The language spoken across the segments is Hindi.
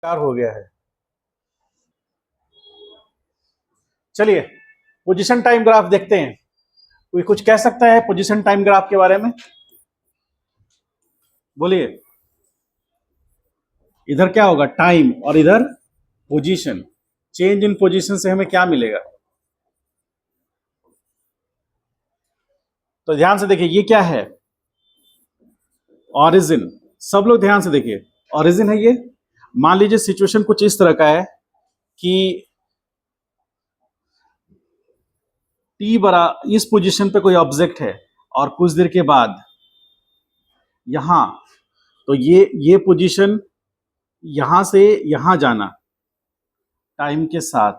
कार हो गया है। चलिए पोजीशन टाइम ग्राफ देखते हैं। कोई कुछ कह सकता है पोजीशन टाइम ग्राफ के बारे में? बोलिए। इधर क्या होगा? टाइम, और इधर पोजीशन। चेंज इन पोजीशन से हमें क्या मिलेगा? तो ध्यान से देखिए, ये क्या है? ऑरिजिन। सब लोग ध्यान से देखिए, ऑरिजिन है ये। मान लीजिए सिचुएशन कुछ इस तरह का है कि टी बड़ा इस पोजीशन पे कोई ऑब्जेक्ट है और कुछ देर के बाद यहां, तो ये पोजीशन यहां से यहां जाना टाइम के साथ,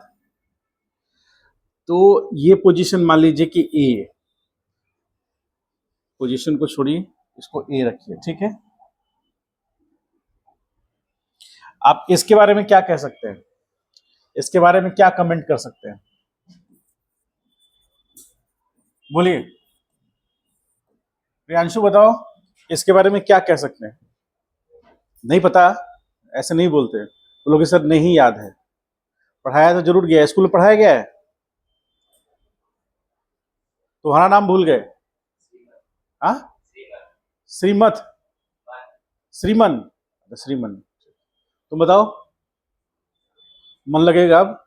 तो ये पोजीशन मान लीजिए कि ए, पोजीशन को छोड़िए, इसको ए रखिए, ठीक है। आप इसके बारे में क्या कह सकते हैं? इसके बारे में क्या कमेंट कर सकते हैं? बोलिए प्रियांशु, बताओ इसके बारे में क्या कह सकते हैं? नहीं पता? ऐसे नहीं बोलते तो लोग, सर नहीं याद है। पढ़ाया तो जरूर गया है, स्कूल में पढ़ाया गया है। तुम्हारा नाम भूल गए? हाँ, श्रीमत, श्रीमन, श्रीमन। तुम बताओ, मन लगेगा अब?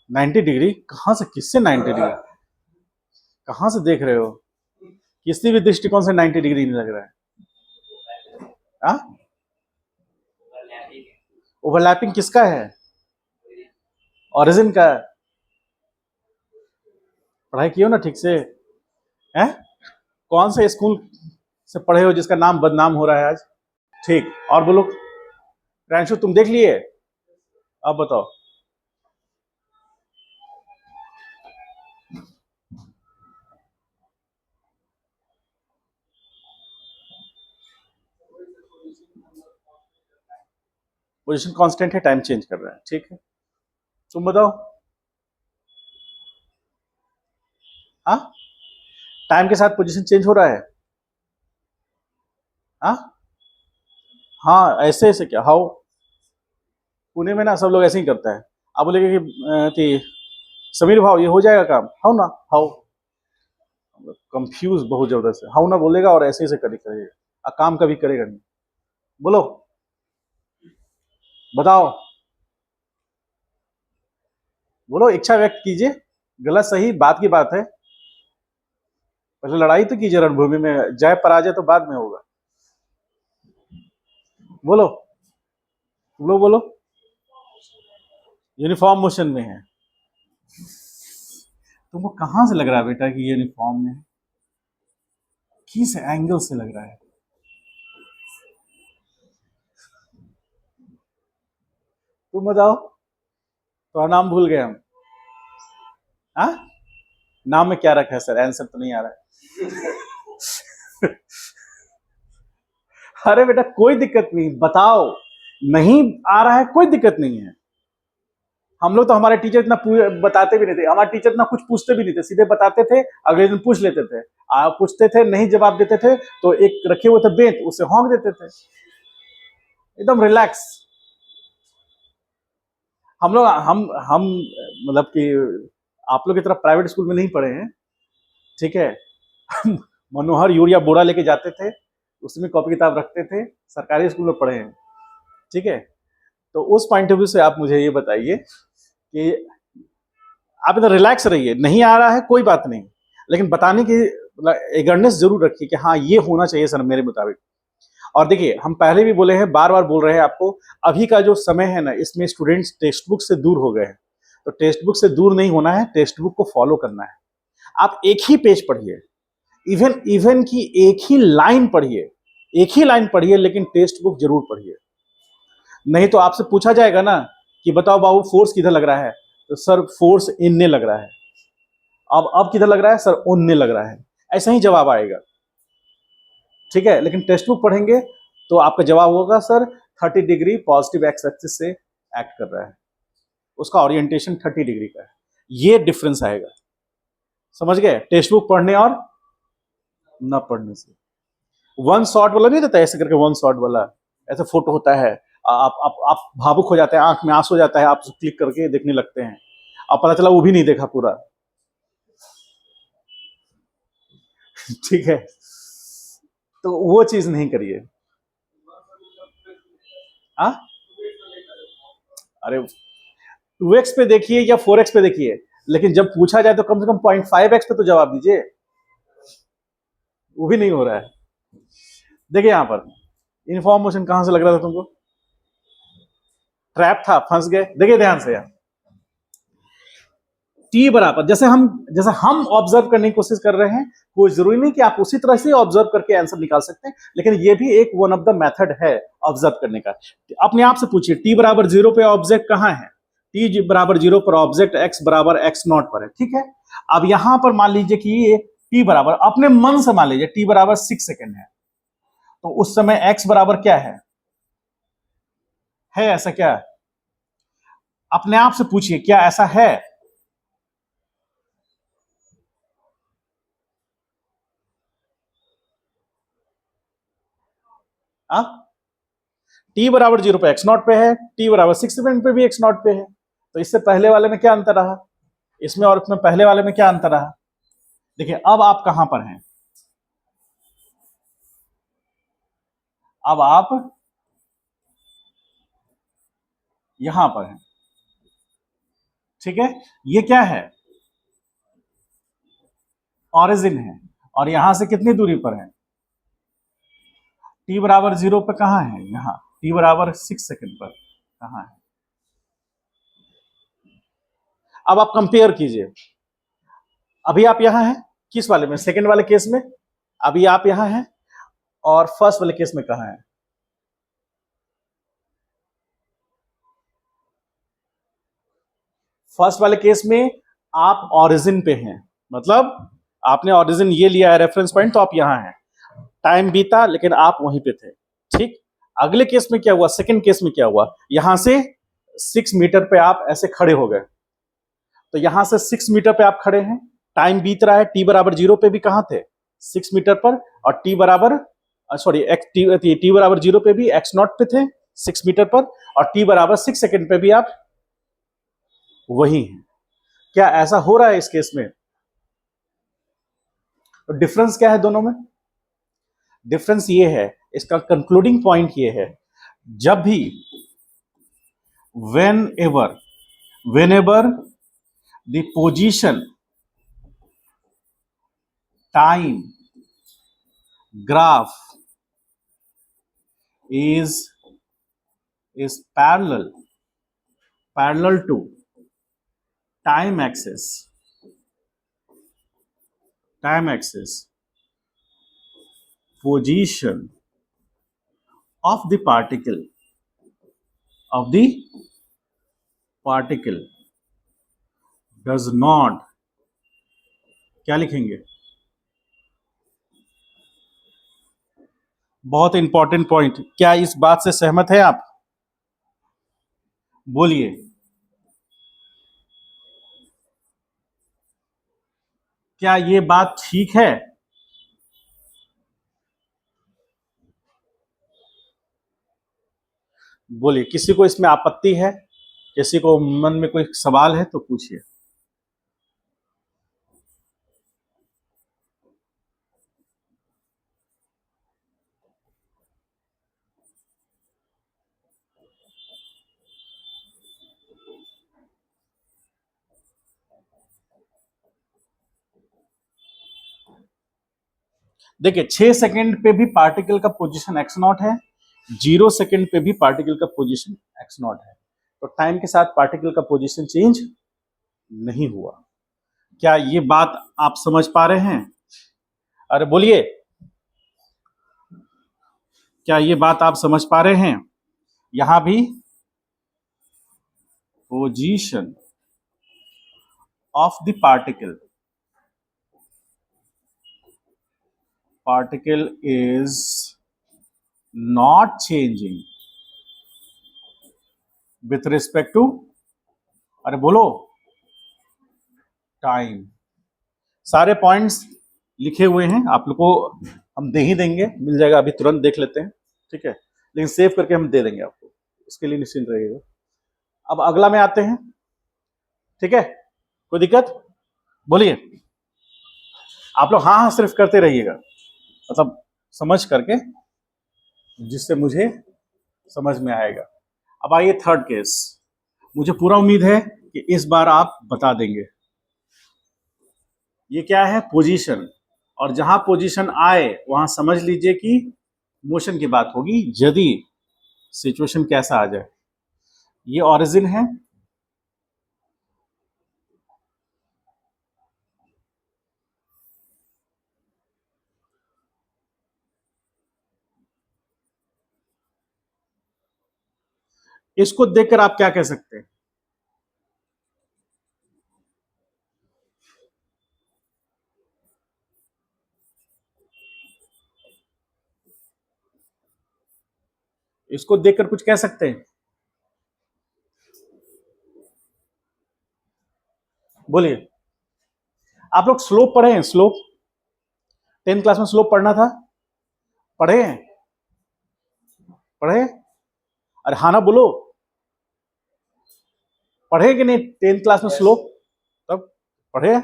Ninety degree? कहां से, किससे 90 डिग्री? कहां से देख रहे हो? किसी भी दृष्टिकोण से 90 डिग्री नहीं लग रहा है। हाँ, ओवरलैपिंग किसका है? ऑरिजिन का। पढ़ाई किए हो ना ठीक से? हैं? कौन से स्कूल से पढ़े हो जिसका नाम बदनाम हो रहा है आज? ठीक, और बोलो। प्रियांशु तुम देख लिए? अब बताओ। पोजीशन कांस्टेंट है, टाइम चेंज कर रहा है, ठीक है। तुम बताओ। हाँ, टाइम के साथ पोजीशन चेंज हो रहा है। हाँ हाँ, ऐसे ऐसे क्या? हाउ? पुणे में ना सब लोग ऐसे ही करता है। आप बोलेंगे कि समीर भाव ये हो जाएगा काम, हाउ ना हाउ। कंफ्यूज बहुत जबरदस्त है, हाउ ना बोलेगा और ऐसे ऐसे करेगा, काम कभी करेगा नहीं। बोलो, बताओ, बोलो, इच्छा व्यक्त कीजिए। गलत सही बात की बात है, पहले लड़ाई तो कीजिए रणभूमि में, जय पराजय तो बाद में होगा। बोलो, बोलो बोलो। यूनिफॉर्म मोशन में है। तुमको कहां से लग रहा है बेटा कि यूनिफॉर्म में है? किस एंगल से लग रहा है? तुम बताओ। तो नाम भूल गए हम। हाँ, नाम में क्या रखा है सर? आंसर तो नहीं आ रहा है। अरे बेटा कोई दिक्कत नहीं, बताओ। नहीं आ रहा है कोई दिक्कत नहीं है। हम लोग तो, हमारे टीचर इतना बताते भी नहीं थे, हमारे टीचर इतना कुछ पूछते भी नहीं थे, सीधे बताते थे, अगले दिन पूछ लेते थे। पूछते थे, नहीं जवाब देते थे तो एक रखे हुए थे बेंत, उसे हौंक देते थे, एकदम रिलैक्स। हम लोग, हम मतलब कि आप लोग की तरह प्राइवेट स्कूल में नहीं पढ़े हैं, ठीक है। मनोहर यूरिया बोरा लेके जाते थे, उसमें कॉपी किताब रखते थे, सरकारी स्कूल में पढ़े हैं, ठीक है। तो उस पॉइंट ऑफ व्यू से आप मुझे ये बताइए कि आप इधर रिलैक्स रहिए, नहीं आ रहा है कोई बात नहीं, लेकिन बताने की एगरनेस जरूर रखिए कि हाँ ये होना चाहिए सर मेरे मुताबिक। और देखिए हम पहले भी बोले हैं, बार बार बोल रहे हैं आपको, अभी का जो समय है ना, इसमें स्टूडेंट्स टेक्स्ट बुक से दूर हो गए हैं। तो टेक्स्ट बुक से दूर नहीं होना है, टेक्स्ट बुक को फॉलो करना है। आप एक ही पेज पढ़िए, इवन इवन की एक ही लाइन पढ़िए, एक ही लाइन पढ़िए, लेकिन टेक्स्ट बुक जरूर पढ़िए। नहीं तो आपसे पूछा जाएगा ना कि बताओ बाबू फोर्स किधर लग रहा है, तो सर फोर्स इनने लग रहा है। अब किधर लग रहा है सर? उनने लग रहा है। ऐसा ही जवाब आएगा, ठीक है। लेकिन टेक्स्ट बुक पढ़ेंगे तो आपका जवाब होगा sir 30 degree positive x axis से एक्ट कर रहा है, उसका ओरिएंटेशन 30 डिग्री का है। ये डिफरेंस आएगा, समझ गए? टेक्स्ट बुक पढ़ने और न पढ़ने से। वन शॉट वाला नहीं रहता, ऐसे करके वन शॉट वाला ऐसे फोटो होता है, आप भावुक हो जाते हैं, आंख में आंसू हो जाता है, आप क्लिक करके देखने लगते हैं, अब पता चला वो भी नहीं देखा पूरा। ठीक है, तो वो चीज नहीं करिए। हाँ, अरे 2x पे देखिए या 4x पे देखिए, लेकिन जब पूछा जाए तो कम से कम 0.5x पे तो जवाब दीजिए, वो भी नहीं हो रहा है। देखिए यहां पर इन्फॉर्मेशन कहां से लग रहा था तुमको, ट्रैप था, फंस गए। देखिए ध्यान से यार, टी बराबर, जैसे हम ऑब्जर्व करने की कोशिश कर रहे हैं, कोई जरूरी नहीं कि आप उसी तरह से ऑब्जर्व करके आंसर निकाल सकते हैं, लेकिन ये भी एक वन ऑफ द मेथड है ऑब्जर्व करने का। अपने आप से पूछिए टी बराबर 0 पे ऑब्जेक्ट कहां है, टी बराबर 0 पर ऑब्जेक्ट x बराबर x0 पर है, ठीक है। अब यहां पर मान लीजिए कि ये टी बराबर, अपने मन से मान लीजिए टी बराबर 6 सेकेंड है, तो उस समय x बराबर क्या है ऐसा क्या? अपने आप से पूछिए क्या ऐसा है? टी बराबर 0 पे x0 पे है, टी बराबर 6 सेकेंड पे भी x0 पे है, तो इससे पहले वाले में क्या अंतर रहा, इसमें और इसमें पहले वाले में क्या अंतर रहा? देखिए अब आप कहां पर हैं, अब आप यहां पर हैं, ठीक है। ये क्या है, ऑरिजिन है, और यहां से कितनी दूरी पर है, टी बराबर 0 पे कहां है, यहां टी बराबर 6 सेकेंड पर कहां है। अब आप कंपेयर कीजिए, अभी आप यहां हैं किस वाले में, सेकेंड वाले केस में, अभी आप यहां हैं, और फर्स्ट वाले केस में कहां है? फर्स्ट वाले केस में आप ऑरिजिन पे हैं, मतलब आपने ऑरिजिन ये लिया है रेफरेंस पॉइंट, तो आप यहां हैं, टाइम बीता लेकिन आप वहीं पे थे, ठीक। अगले केस में क्या हुआ, सेकंड केस में क्या हुआ, यहां से 6 मीटर पे आप ऐसे खड़े हो गए, तो यहां से 6 मीटर पे आप खड़े हैं, टाइम बीत रहा है, टी बराबर 0 पे भी कहां थे, 6 मीटर पर, और टी बराबर सॉरी टी बराबर 0 पे भी x0 पे थे 6 मीटर पर, और टी बराबर 6 सेकेंड पे भी आप वही हैं। क्या ऐसा हो रहा है इस केस में? तो डिफरेंस क्या है दोनों में? डिफरेंस ये है, इसका कंक्लूडिंग पॉइंट ये है, जब भी whenever the position, time, graph is parallel to time axis, position of the particle does not, क्या लिखेंगे, बहुत इंपॉर्टेंट पॉइंट, क्या इस बात से सहमत है आप? बोलिए, क्या ये बात ठीक है? बोलिए, किसी को इसमें आपत्ति है, किसी को मन में कोई सवाल है तो पूछिए। देखिए 6 सेकंड पे भी पार्टिकल का पोजीशन x0 है, 0 सेकंड पे भी पार्टिकल का पोजीशन x0 है, तो टाइम के साथ पार्टिकल का पोजीशन चेंज नहीं हुआ। क्या ये बात आप समझ पा रहे हैं? अरे बोलिए, क्या ये बात आप समझ पा रहे हैं? यहां भी position of the particle is not changing with respect to, अरे बोलो, टाइम। सारे पॉइंट्स लिखे हुए हैं, आप लोग को हम दे ही देंगे, मिल जाएगा, अभी तुरंत देख लेते हैं, ठीक है, लेकिन सेव करके हम दे देंगे आपको, इसके लिए निश्चिंत रहिएगा। अब अगला में आते हैं, ठीक है, कोई दिक्कत बोलिए। आप लोग हाँ हाँ सिर्फ करते रहिएगा, मतलब समझ करके, जिससे मुझे समझ में आएगा। अब आइए थर्ड केस, मुझे पूरा उम्मीद है कि इस बार आप बता देंगे। ये क्या है, पोजीशन, और जहां पोजीशन आए वहां समझ लीजिए कि मोशन की बात होगी, यदि सिचुएशन कैसा आ जाए। ये ओरिजिन है, इसको देखकर आप क्या कह सकते हैं? इसको देखकर कुछ कह सकते हैं? बोलिए। आप लोग स्लोप पढ़े हैं? स्लोप 10th क्लास में स्लोप पढ़ना था, पढ़े हैं? पढ़े? अरे हाँ ना बोलो, पढ़े कि नहीं 10th क्लास में स्लोप? तब पढ़े?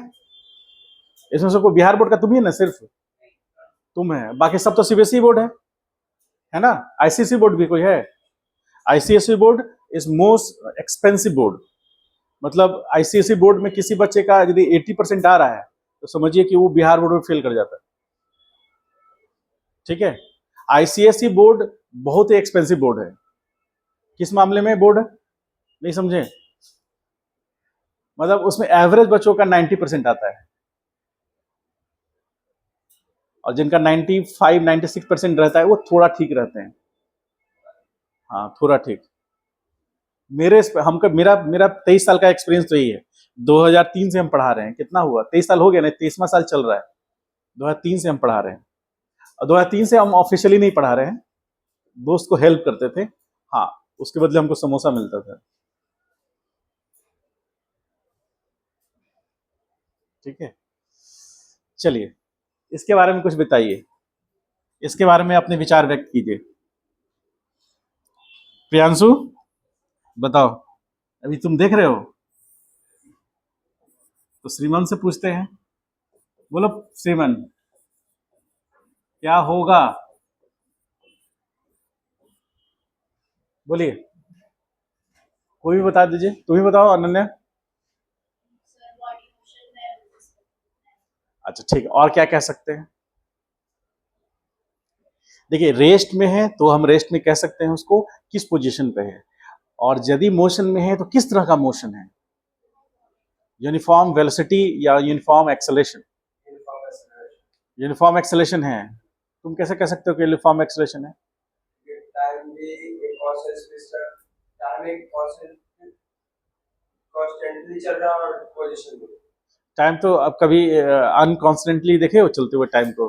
इसमें से कोई बिहार बोर्ड का तुम ही है ना, सिर्फ तुम है, बाकी सब तो सीबीएसई बोर्ड है ना? आईसीएसई बोर्ड भी कोई है? ICSE board is most expensive board, मतलब आईसीएसई बोर्ड में किसी बच्चे का यदि 80% आ रहा है तो समझिए कि वो बिहार बोर्ड में फेल कर जाता है, ठीक है। आईसीएसई बोर्ड बहुत ही एक्सपेंसिव बोर्ड है। किस मामले में बोर्ड, नहीं समझे? मतलब उसमें एवरेज बच्चों का 90% आता है, और जिनका 95-96% रहता है वो थोड़ा ठीक रहते हैं, हाँ थोड़ा ठीक। मेरे हमका मेरा मेरा 23 साल का एक्सपीरियंस तो यही है। 2003 से हम पढ़ा रहे हैं, कितना हुआ, 23 साल हो गया ना, 23वां साल चल रहा है। 2003 से हम पढ़ा रहे हैं, और 2003 से हम ऑफिशियली नहीं पढ़ा रहे हैं, दोस्त को हेल्प करते थे, हाँ उसके बदले हमको समोसा मिलता था, ठीक है। चलिए इसके बारे में कुछ बताइए, इसके बारे में अपने विचार व्यक्त कीजिए। प्रियांशु बताओ, अभी तुम देख रहे हो तो श्रीमान से पूछते हैं, बोलो श्रीमान क्या होगा, बोलिए, कोई भी बता दीजिए, तुम ही बताओ अनन्या। अच्छा ठीक है, और क्या कह सकते हैं? देखिए रेस्ट में है तो हम रेस्ट में कह सकते हैं उसको, किस पोजीशन पे है, और यदि मोशन में है तो किस तरह का मोशन है, यूनिफॉर्म वेलोसिटी या यूनिफॉर्म एक्सेलेरेशन। यूनिफॉर्म एक्सेलेरेशन है, तुम कैसे कह सकते हो कि यूनिफॉर्म एक्सेलेरेशन है? टाइम भी एक टाइम एक कॉन्स्टेंटली चल रहा है और पोजीशन भी। टाइम तो अब कभी अनकॉन्स्टेंटली देखे हो चलते हुए टाइम को?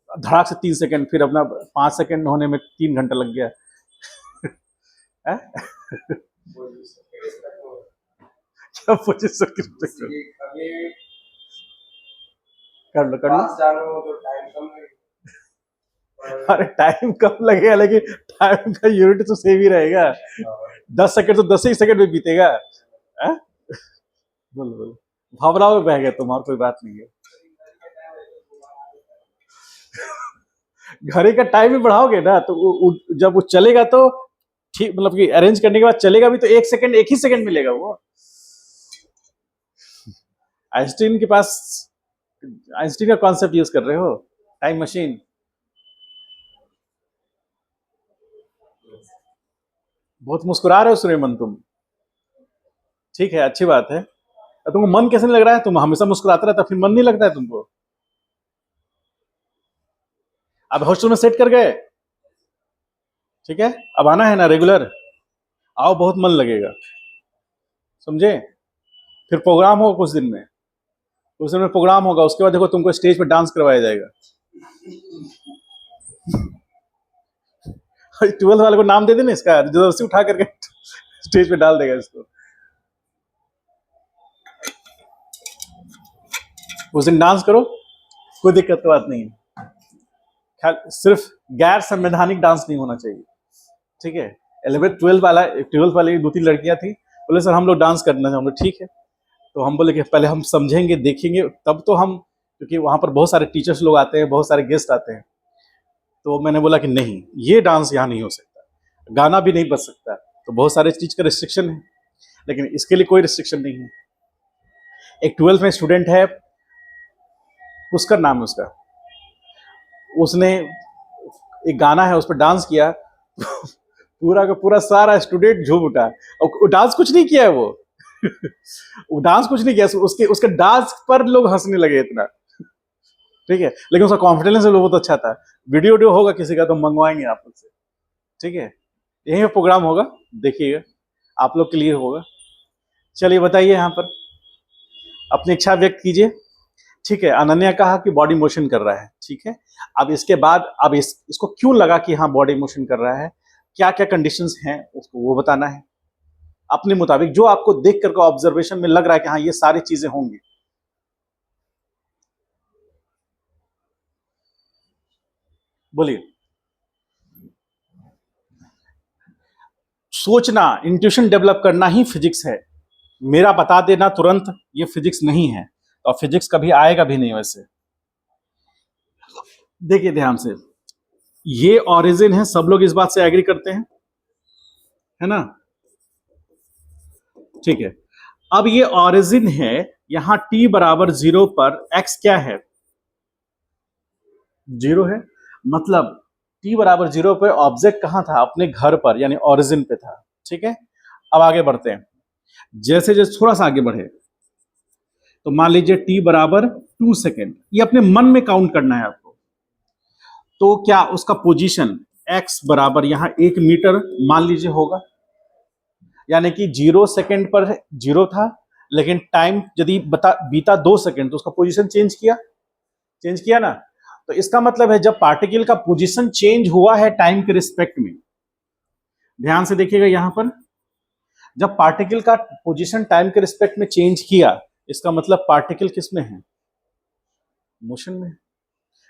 धड़ाक से 3 सेकंड, फिर अपना 5 सेकंड होने में 3 घंटा लग गया है? क्या पोजीशन कर लो कर लो, तो टाइम कम अरे टाइम कम लगेगा लेकिन टाइम का यूनिट तो सेम ही रहेगा, 10 सेकंड तो 10 ही सेकंड में बीतेगा, है? बोलो बोलो, भावनाओं में बह गए तुम, और कोई बात नहीं है। घड़ी का टाइम भी बढ़ाओगे ना तो जब वो चलेगा तो ठीक, मतलब कि अरेंज करने के बाद चलेगा भी तो 1 सेकंड, 1 ही सेकंड मिलेगा वो। आइंस्टीन के पास, आइंस्टीन का कॉन्सेप्ट यूज कर रहे हो, टाइम मशीन। बहुत मुस्कुरा रहे हो सुरेमन तुम, ठीक है अच्छी बात है। तुमको मन कैसे नहीं लग रहा है, तुम हमेशा मुस्कुराते रहता, फिर मन नहीं लगता है तुमको? अब हॉस्टल में सेट कर गए, ठीक है, अब आना है ना रेगुलर, आओ, बहुत मन लगेगा, समझे। फिर प्रोग्राम होगा कुछ दिन में, कुछ दिन में प्रोग्राम होगा, उसके बाद देखो तुमको स्टेज पे डांस करवाया जाएगा। 12th वाले को नाम दे देना इसका, जबरदस्ती उठा करके स्टेज पे डाल देगा इसको। उस दिन डांस करो, कोई दिक्कत की बात नहीं है। सिर्फ गैर संवैधानिक डांस नहीं होना चाहिए, ठीक है। 11th 12th वाली 2-3 लड़कियां थी, बोले सर हम लोग डांस करना है। हम लोग ठीक है, तो हम बोले कि पहले हम समझेंगे देखेंगे तब तो हम, क्योंकि वहां पर बहुत सारे टीचर्स लोग आते हैं, बहुत सारे गेस्ट आते हैं। तो मैंने बोला कि नहीं, ये डांस यहाँ नहीं हो सकता, गाना भी नहीं बज सकता। तो बहुत सारे चीज का रिस्ट्रिक्शन है, लेकिन इसके लिए कोई रिस्ट्रिक्शन नहीं है। एक 12th में स्टूडेंट है, पुष्कर नाम है उसका, उसने एक गाना है उस पर डांस किया। पूरा का पूरा सारा स्टूडेंट झूम उठा, और डांस कुछ नहीं किया है वो डांस कुछ नहीं किया, उसके डांस पर लोग हंसने लगे इतना, ठीक है। लेकिन उसका कॉन्फिडेंस बहुत अच्छा था। वीडियो होगा किसी का तो मंगवाएंगे आप लोग से, ठीक है। यही पे प्रोग्राम होगा, देखिएगा, आप लोग के लिए होगा। चलिए बताइए, यहाँ पर अपनी इच्छा व्यक्त कीजिए, ठीक है। अनन्या कहा कि बॉडी मोशन कर रहा है, ठीक है। अब इसके बाद अब इसको क्यों लगा कि हाँ बॉडी मोशन कर रहा है, क्या क्या कंडीशंस हैं उसको वो बताना है अपने मुताबिक, जो आपको देख कर ऑब्जर्वेशन में लग रहा है कि हाँ ये सारी चीजें होंगी। बोलिए। सोचना, इंट्यूशन डेवलप करना ही फिजिक्स है। मेरा बता देना तुरंत ये फिजिक्स नहीं है, और फिजिक्स कभी आएगा भी नहीं। वैसे देखिए ध्यान से, ये ओरिजिन है, सब लोग इस बात से एग्री करते हैं, है ना, ठीक है। अब ये ओरिजिन है, यहां t बराबर 0 पर x क्या है, 0 है। मतलब t बराबर 0 पर ऑब्जेक्ट कहां था, अपने घर पर, यानी ओरिजिन पे था, ठीक है। अब आगे बढ़ते हैं, जैसे जैसे थोड़ा सा आगे बढ़े तो मान लीजिए t बराबर 2 सेकेंड, ये अपने मन में काउंट करना है आपको। तो क्या उसका पोजीशन x बराबर यहां 1 मीटर मान लीजिए होगा, यानी कि 0 सेकेंड पर 0 था, लेकिन टाइम यदि बीता 2 सेकेंड तो उसका पोजीशन चेंज किया ना। तो इसका मतलब है जब पार्टिकल का पोजीशन चेंज हुआ है टाइम के रिस्पेक्ट में, ध्यान से देखिएगा यहां पर, जब पार्टिकल का पोजीशन टाइम के रिस्पेक्ट में चेंज किया, इसका मतलब पार्टिकल किस में है, मोशन में।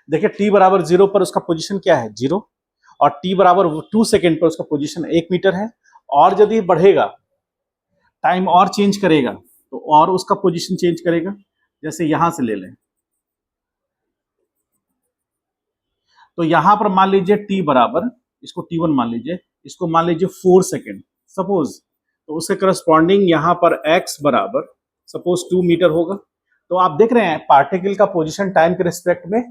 देखिए t बराबर 0 पर उसका पोजीशन क्या है, 0, और t बराबर 2 सेकेंड पर उसका पोजीशन 1 मीटर है। और यदि बढ़ेगा, टाइम और चेंज करेगा, तो और उसका पोजीशन चेंज करेगा। जैसे यहां से ले लें, तो यहां पर मान लीजिए t बराबर, इसको t1 मान लीजिए, इसको मान लीजिए 4 सेकेंड सपोज, तो उसके करस्पॉन्डिंग यहां पर x बराबर सपोज 2 मीटर होगा। तो आप देख रहे हैं पार्टिकल का पोजीशन टाइम के रिस्पेक्ट में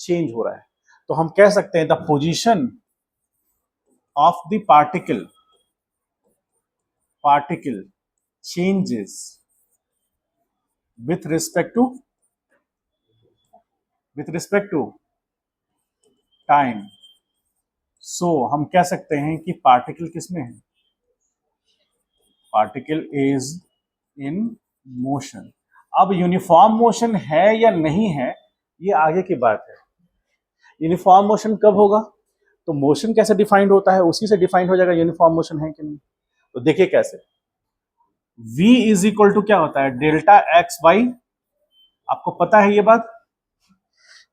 चेंज हो रहा है। तो हम कह सकते हैं the position of the particle changes with respect to time. So हम कह सकते हैं कि पार्टिकल किस में है, पार्टिकल इज इन मोशन। अब यूनिफॉर्म मोशन है या नहीं है, ये आगे की बात है। यूनिफॉर्म मोशन कब होगा, तो मोशन कैसे डिफाइंड होता है, उसी से डिफाइंड हो जाएगा यूनिफॉर्म मोशन है कि नहीं। तो देखिए कैसे, v इज इक्वल टू क्या होता है, डेल्टा एक्स बाई, आपको पता है ये बात,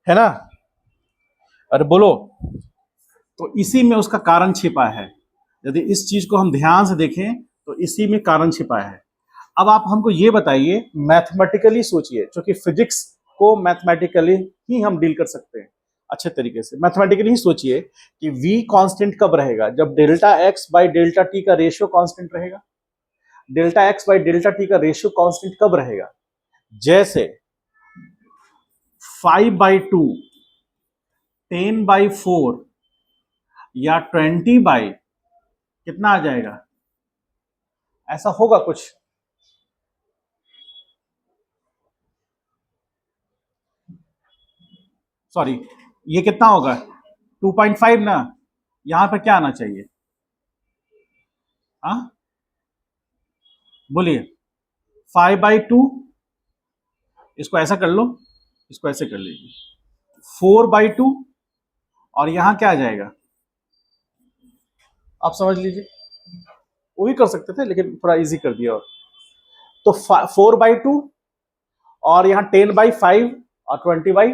है ना, अरे बोलो। तो इसी में उसका कारण छिपा है, यदि इस चीज को हम ध्यान से देखें तो इसी में कारण छिपा है। अब आप हमको ये बताइए, मैथमेटिकली सोचिए, क्योंकि फिजिक्स को मैथमेटिकली ही हम डील कर सकते हैं अच्छे तरीके से। मैथमेटिकली ही सोचिए कि v कांस्टेंट कब रहेगा, जब delta x by delta T का रेशियो कांस्टेंट रहेगा। Delta x by delta T का रेशियो कांस्टेंट कब रहेगा, जैसे 5/2, 10/4 या 20 कितना आ जाएगा, ऐसा होगा कुछ। सॉरी, ये कितना होगा 2.5 ना, यहां पर क्या आना चाहिए, हाँ बोलिए, 5/2, इसको ऐसा कर लो, इसको ऐसे कर लीजिए, 4/2, और यहां क्या आ जाएगा, आप समझ लीजिए, वो भी कर सकते थे लेकिन थोड़ा इजी कर दिया। और तो 4/2 और यहाँ 10/5 और 20/4,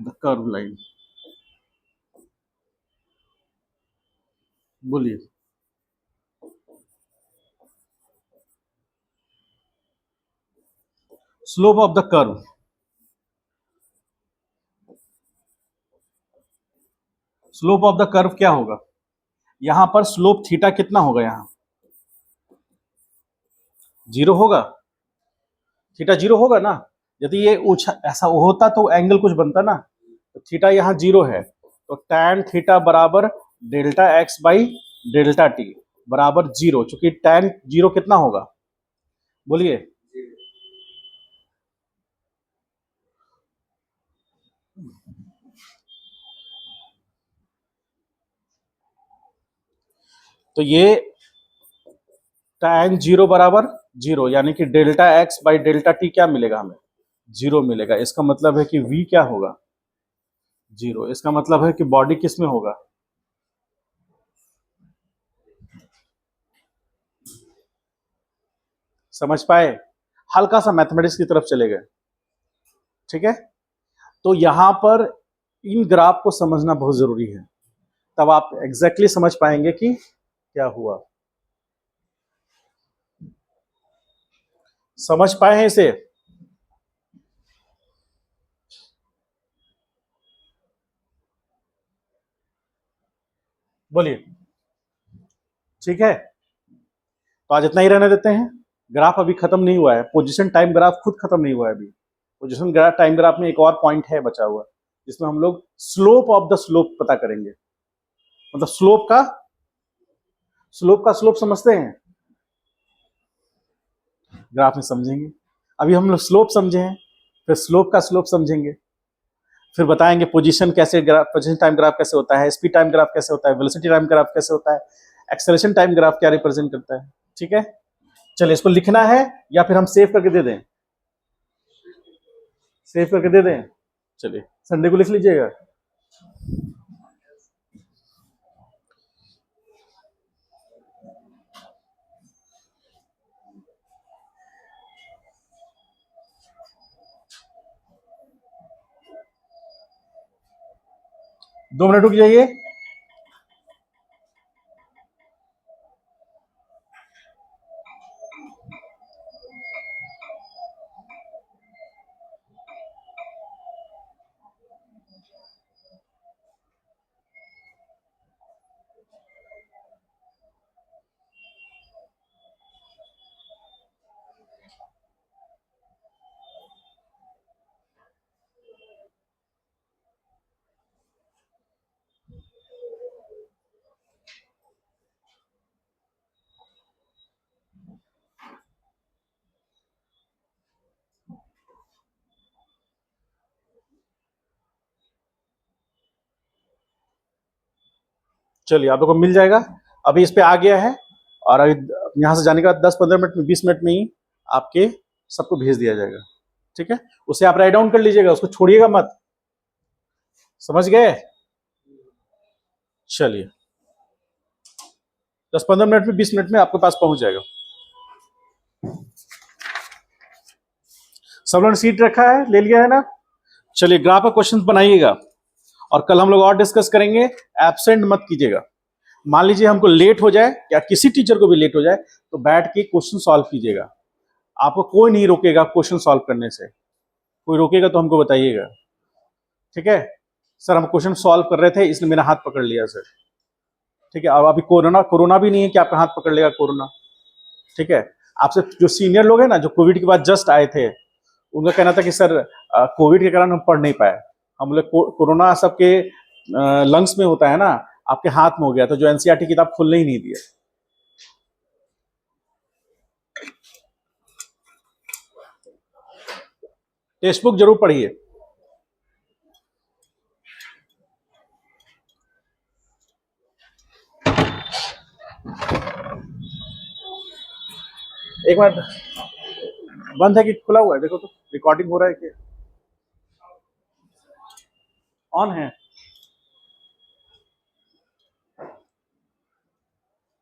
ऑफ द कर्व लाइन, बोलिए। Slope of the curve, slope of the curve क्या होगा? यहां पर स्लोप थीटा कितना होगा? यहां जीरो होगा, थीटा जीरो होगा ना। यदि ये ऐसा होता तो एंगल कुछ बनता ना। तो थीटा यहाँ जीरो है, तो tan थीटा बराबर delta x by delta T बराबर जीरो। चूंकि tan जीरो कितना होगा, बोलिए। तो ये tan जीरो बराबर जीरो, यानी कि delta x by delta T क्या मिलेगा हमें? जीरो मिलेगा। इसका मतलब है कि v क्या होगा? जीरो। इसका मतलब है कि बॉडी किस में होगा? समझ पाए? हल्का सा मैथमेटिक्स की तरफ चले गए, ठीक है। तो यहां पर इन ग्राफ को समझना बहुत जरूरी है, तब आप एग्जैक्टली समझ पाएंगे कि क्या हुआ। समझ पाए हैं इसे? बोलिए, ठीक है। तो आज इतना ही रहने देते हैं। ग्राफ अभी खत्म नहीं हुआ है, पोजीशन टाइम ग्राफ खुद खत्म नहीं हुआ है अभी। पोजीशन ग्राफ टाइम ग्राफ में एक और पॉइंट है बचा हुआ, जिसमें हम लोग स्लोप ऑफ द स्लोप पता करेंगे। मतलब स्लोप का स्लोप समझते हैं, ग्राफ में समझेंगे। अभी हम लोग स्लोप समझे हैं, फिर स्लोप का स्लोप समझेंगे, फिर बताएंगे पोजीशन कैसे ग्राफ, पोजीशन टाइम ग्राफ कैसे होता है, स्पीड टाइम ग्राफ कैसे होता है, वेलोसिटी टाइम ग्राफ कैसे होता है, एक्सेलरेशन टाइम ग्राफ क्या रिप्रेजेंट करता है। ठीक है, चलिए इसको लिखना है या फिर हम सेव करके दे दें? सेव करके दे दें, चलिए संडे को लिख लीजिएगा। दो मिनट रुक जाइए। चलिए आप लोग को मिल जाएगा, अभी इस पे आ गया है। और यहां से जाने के बाद 10-15 मिनट में, 20 मिनट में ही आपके सबको भेज दिया जाएगा। ठीक है, उसे आप राइट डाउन कर लीजिएगा, उसको छोड़िएगा मत। समझ गए? चलिए 10-15 मिनट में, 20 मिनट में आपके पास पहुंच जाएगा। सब लोगों ने सीट रखा है, ले लिया है ना? चलिए ग्राफ का क्वेश्चन बनाइएगा, और कल हम लोग और डिस्कस करेंगे। एब्सेंट मत कीजिएगा। मान लीजिए हमको लेट हो जाए, या किसी टीचर को भी लेट हो जाए, तो बैठ के क्वेश्चन सॉल्व कीजिएगा। आपको कोई नहीं रोकेगा क्वेश्चन सॉल्व करने से। कोई रोकेगा तो हमको बताइएगा, ठीक है? सर हम क्वेश्चन सॉल्व कर रहे थे इसलिए मेरा हाथ पकड़ लिया सर। ठीक है, अब अभी कोरोना भी नहीं है कि आपका हाथ पकड़ लेगा कोरोना। ठीक है, आपसे जो सीनियर लोग हैं ना, जो कोविड के बाद जस्ट आए थे, उनका कहना था कि सर कोविड के कारण हम पढ़ नहीं पाए। हम लोग कोरोना सबके लंग्स में होता है ना, आपके हाथ में हो गया, तो जो एनसीईआरटी किताब खुलने ही नहीं दिया। टेक्स्ट बुक जरूर पढ़िए। एक मिनट, बंद है कि खुला हुआ है? देखो तो रिकॉर्डिंग हो रहा है कि ऑन है?